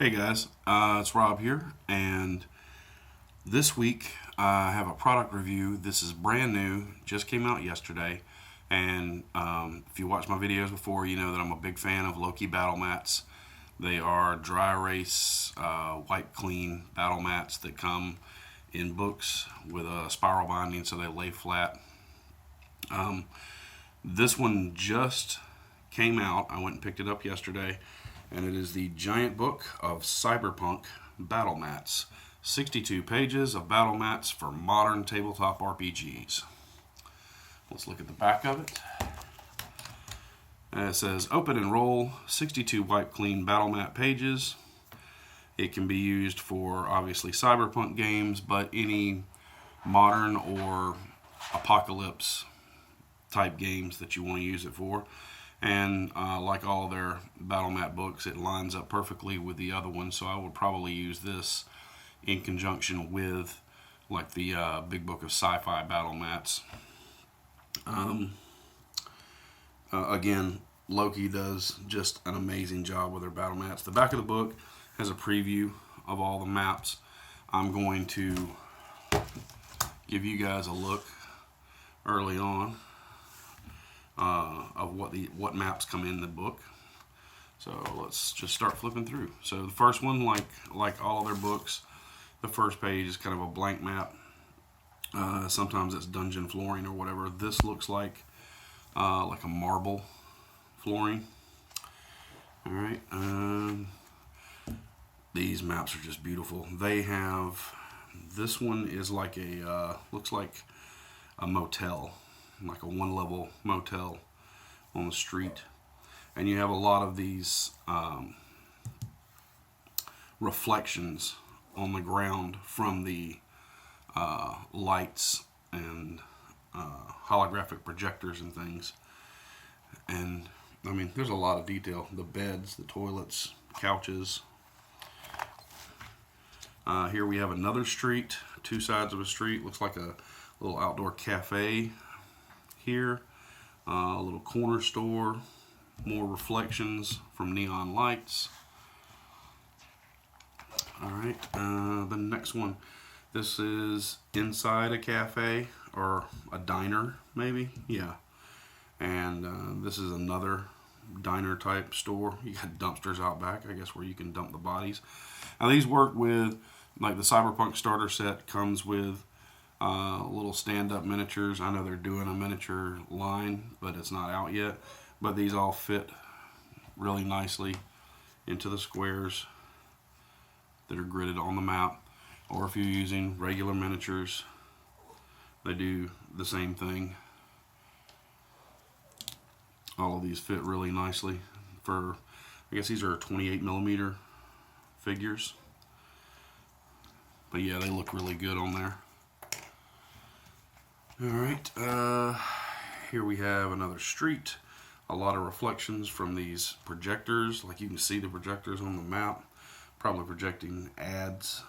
Hey guys, it's Rob here, and this week I have a product review. This is brand new, just came out yesterday, and if you watch my videos before, you know that I'm a big fan of Loki battle mats. They are dry erase, wipe clean battle mats that come in books with a spiral binding so they lay flat. This one just came out. I went and picked it up yesterday, and it is the giant book of Cyberpunk battle mats. 62 pages of battle mats for modern tabletop RPGs. Let's look at the back of it. And it says open and roll 62 wipe clean battle mat pages. It can be used for obviously Cyberpunk games, but any modern or apocalypse type games that you want to use it for. And like all their battle mat books, it lines up perfectly with the other one, so I would probably use this in conjunction with like the big book of sci-fi battle mats. Again, Loki does just an amazing job with their battle mats. The back of the book has a preview of all the maps. I'm going to give you guys a look early on of what maps come in the book. So let's just start flipping through. So the first one, like all of their books, the first page is kind of a blank map. Sometimes it's dungeon flooring or whatever. This looks like a marble flooring. All right. These maps are just beautiful. They have, this one is like looks like a motel, like a one-level motel on the street. And you have a lot of these reflections on the ground from the lights and holographic projectors and things. And I mean, there's a lot of detail. The beds, the toilets, couches. Here we have another street, two sides of a street. Looks like a little outdoor cafe here. A little corner store. More reflections from neon lights. Alright, the next one. This is inside a cafe or a diner, maybe. Yeah. And this is another diner type store. You got dumpsters out back, I guess, where you can dump the bodies. Now these work with, like the Cyberpunk starter set comes with little stand-up miniatures. I know they're doing a miniature line, but it's not out yet. But these all fit really nicely into the squares that are gridded on the map. Or if you're using regular miniatures, they do the same thing. All of these fit really nicely for, I guess these are 28 millimeter figures. But yeah, they look really good on there. Alright, here we have another street. A lot of reflections from these projectors. Like you can see the projectors on the map. Probably projecting ads.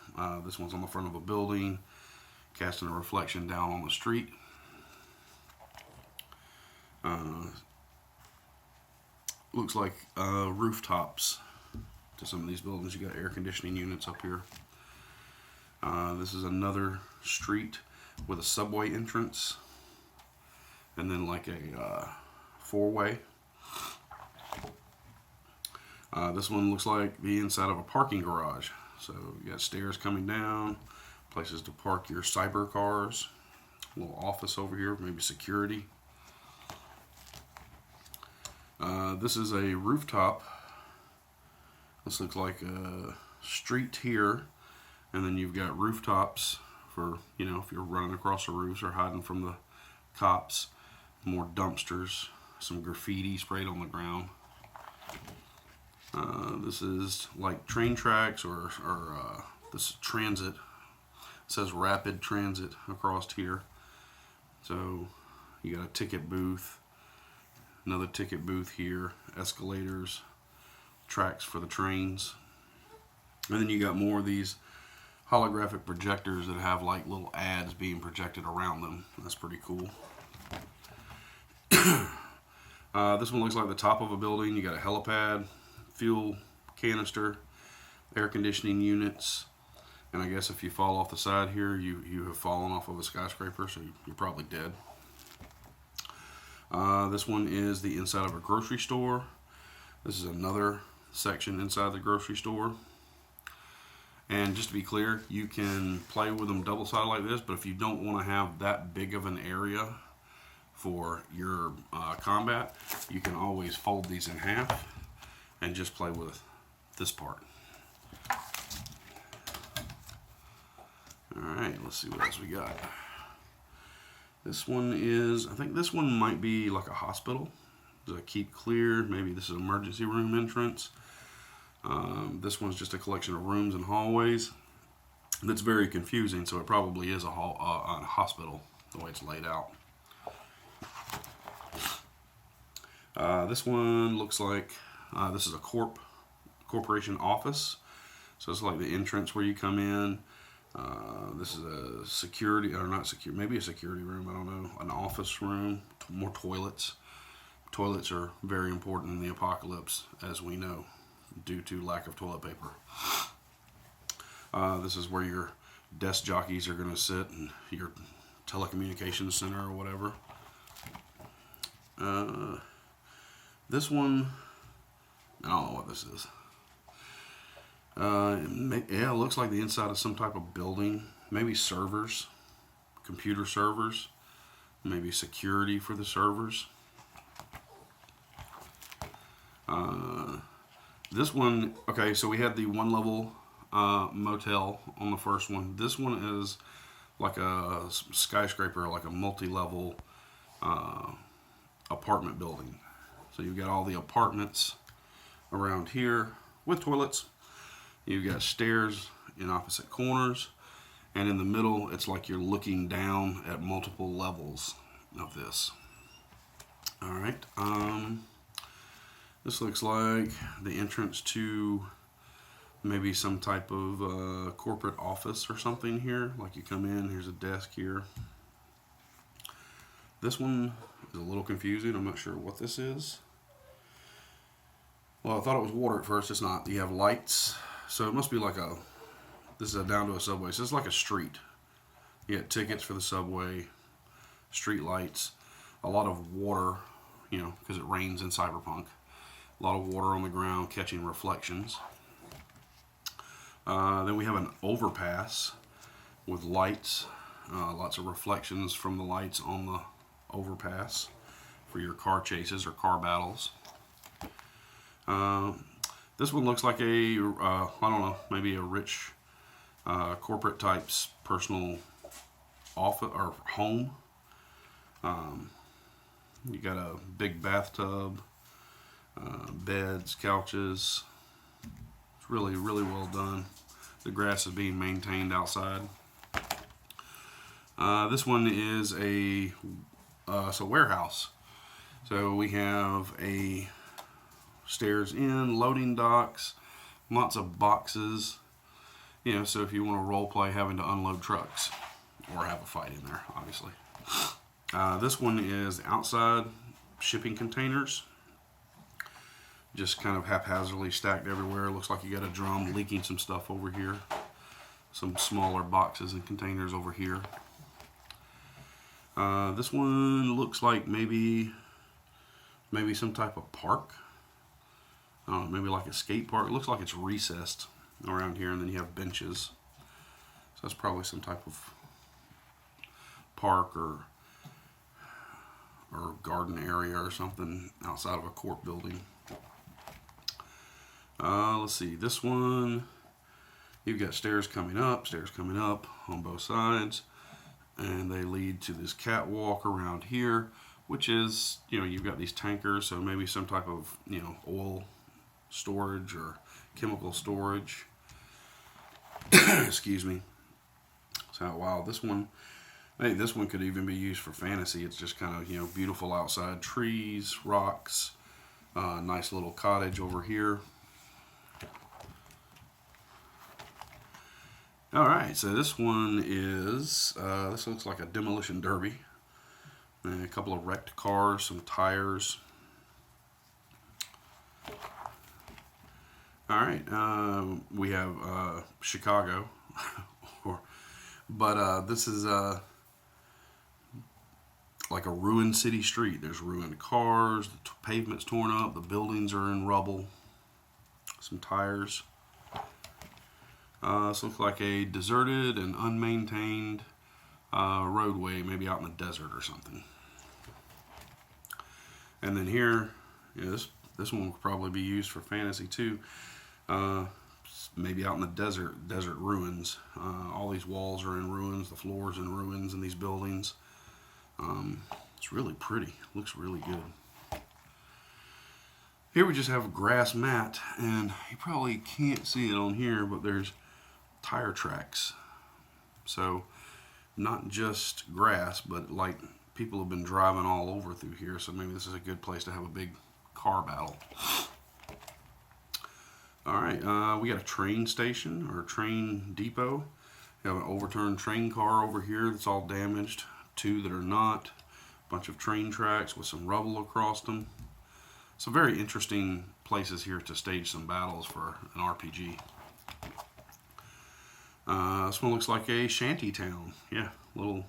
This one's on the front of a building, casting a reflection down on the street. Looks like rooftops to some of these buildings. You got air conditioning units up here. This is another street with a subway entrance, and then like a four-way. This one looks like the inside of a parking garage. So you got stairs coming down, places to park your cyber cars, a little office over here, maybe security. This is a rooftop. This looks like a street here, and then you've got rooftops for, you know, if you're running across the roofs or hiding from the cops. More dumpsters, some graffiti sprayed on the ground. This is like train tracks or this transit. It says rapid transit across here. So you got a ticket booth, another ticket booth here, escalators, tracks for the trains. And then you got more of these holographic projectors that have like little ads being projected around them. That's pretty cool. This one looks like the top of a building. You got a helipad, fuel canister, air conditioning units, and I guess if you fall off the side here, you have fallen off of a skyscraper, so you're probably dead. This one is the inside of a grocery store. This is another section inside the grocery store. And just to be clear, you can play with them double-sided like this, but if you don't want to have that big of an area for your combat, you can always fold these in half and just play with this part. Alright, let's see what else we got. This one is, I think this one might be like a hospital. There's a keep clear, maybe this is an emergency room entrance. This one's just a collection of rooms and hallways. That's very confusing, so it probably is a hospital, the way it's laid out. This one looks like this is a corporation office. So it's like the entrance where you come in. This is a security, or not security, maybe a security room, I don't know. An office room, more toilets. Toilets are very important in the apocalypse, as we know, due to lack of toilet paper. This is where your desk jockeys are going to sit, and your telecommunications center or whatever. This one, I don't know what this is. Yeah, it looks like the inside of some type of building. Maybe servers, computer servers, maybe security for the servers. This one, okay, so we had the one level motel on the first one. This one is like a skyscraper, like a multi-level apartment building. So you've got all the apartments around here with toilets. You've got stairs in opposite corners, and in the middle it's like you're looking down at multiple levels of this. Alright, this looks like the entrance to maybe some type of corporate office or something here. Like you come in, here's a desk here. This one is a little confusing. I'm not sure what this is. Well, I thought it was water at first. It's not. You have lights. So it must be like this is a down to a subway. So it's like a street. You get tickets for the subway, street lights, a lot of water, you know, because it rains in Cyberpunk. A lot of water on the ground catching reflections. Then we have an overpass with lights, lots of reflections from the lights on the overpass for your car chases or car battles. This one looks like a, I don't know, maybe a rich corporate type's personal office or home. You got a big bathtub, beds, couches. It's really, really well done. The grass is being maintained outside. This one is a warehouse. So we have a stairs in, loading docks, lots of boxes. You know, so if you want to role play having to unload trucks or have a fight in there, obviously. This one is outside shipping containers. Just kind of haphazardly stacked everywhere. Looks like you got a drum leaking some stuff over here. Some smaller boxes and containers over here. This one looks like maybe some type of park. I don't know, maybe like a skate park. It looks like it's recessed around here, and then you have benches. So that's probably some type of park or garden area or something outside of a court building. Let's see, this one, you've got stairs coming up on both sides, and they lead to this catwalk around here, which is, you know, you've got these tankers, so maybe some type of, you know, oil storage or chemical storage. Excuse me. So, wow, this one, hey, this one could even be used for fantasy. It's just kind of, you know, beautiful outside trees, rocks, nice little cottage over here. Alright, so this one is, this looks like a demolition derby. And a couple of wrecked cars, some tires. All right, we have Chicago, but this is like a ruined city street. There's ruined cars, the pavement's torn up, the buildings are in rubble, some tires. This looks like a deserted and unmaintained roadway, maybe out in the desert or something. And then here, yeah, this one will probably be used for fantasy too. Maybe out in the desert ruins. All these walls are in ruins, the floor's in ruins in these buildings. It's really pretty. Looks really good. Here we just have a grass mat, and you probably can't see it on here, but there's tire tracks. So not just grass, but like people have been driving all over through here, so maybe this is a good place to have a big car battle. Alright, we got a train station or a train depot. We have an overturned train car over here that's all damaged. Two that are not. A bunch of train tracks with some rubble across them. Some very interesting places here to stage some battles for an RPG. This one looks like a shanty town. Yeah, little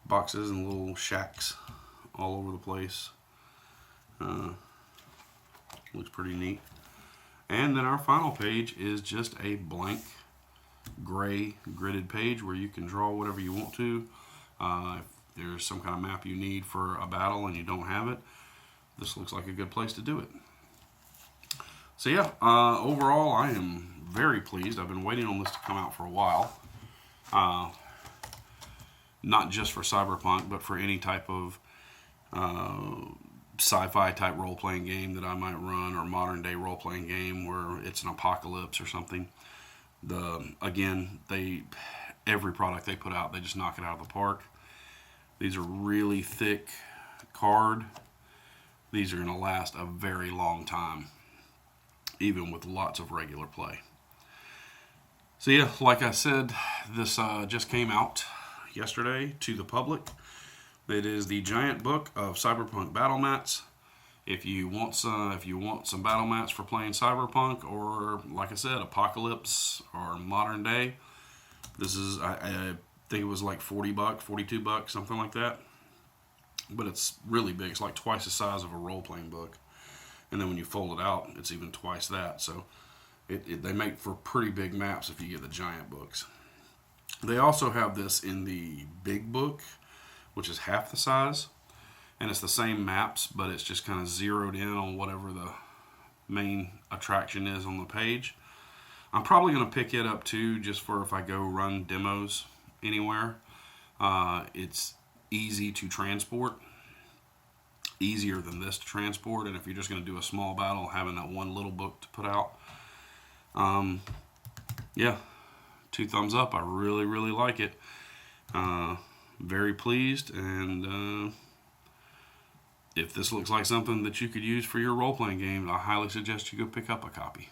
boxes and little shacks all over the place. Looks pretty neat. And then our final page is just a blank gray gridded page where you can draw whatever you want to. If there's some kind of map you need for a battle and you don't have it, this looks like a good place to do it. So yeah, overall I am very pleased. I've been waiting on this to come out for a while. Not just for Cyberpunk, but for any type of sci-fi type role-playing game that I might run, or modern day role-playing game where it's an apocalypse or something. Again, every product they put out, they just knock it out of the park. These are really thick card. These are going to last a very long time, even with lots of regular play. So yeah, like I said, this just came out yesterday to the public. It is the giant book of Cyberpunk battle mats. If you want some battle mats for playing Cyberpunk, or like I said, Apocalypse or modern day, this is I think it was like $40, $42, something like that. But it's really big. It's like twice the size of a role-playing book. And then when you fold it out, it's even twice that. So they make for pretty big maps if you get the giant books. They also have this in the big book, which is half the size, and it's the same maps, but it's just kind of zeroed in on whatever the main attraction is on the page. I'm probably going to pick it up too, just for if I go run demos anywhere. It's easy to transport, easier than this to transport, and if you're just going to do a small battle, having that one little book to put out, yeah, 2 thumbs up. I really, really like it. Very pleased, and if this looks like something that you could use for your role-playing game, I highly suggest you go pick up a copy.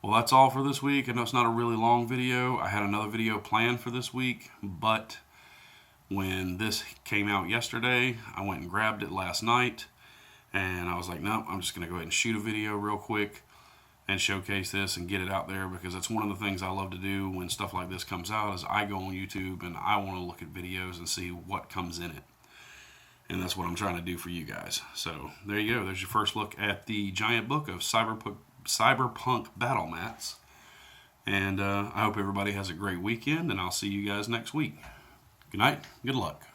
Well, that's all for this week. I know it's not a really long video. I had another video planned for this week, but when this came out yesterday, I went and grabbed it last night, and I was like, no, I'm just going to go ahead and shoot a video real quick and showcase this and get it out there, because that's one of the things I love to do when stuff like this comes out, is I go on YouTube and I want to look at videos and see what comes in it. And that's what I'm trying to do for you guys. So there you go. There's your first look at the giant book of Cyberpunk battle mats. And I hope everybody has a great weekend, and I'll see you guys next week. Good night. Good luck.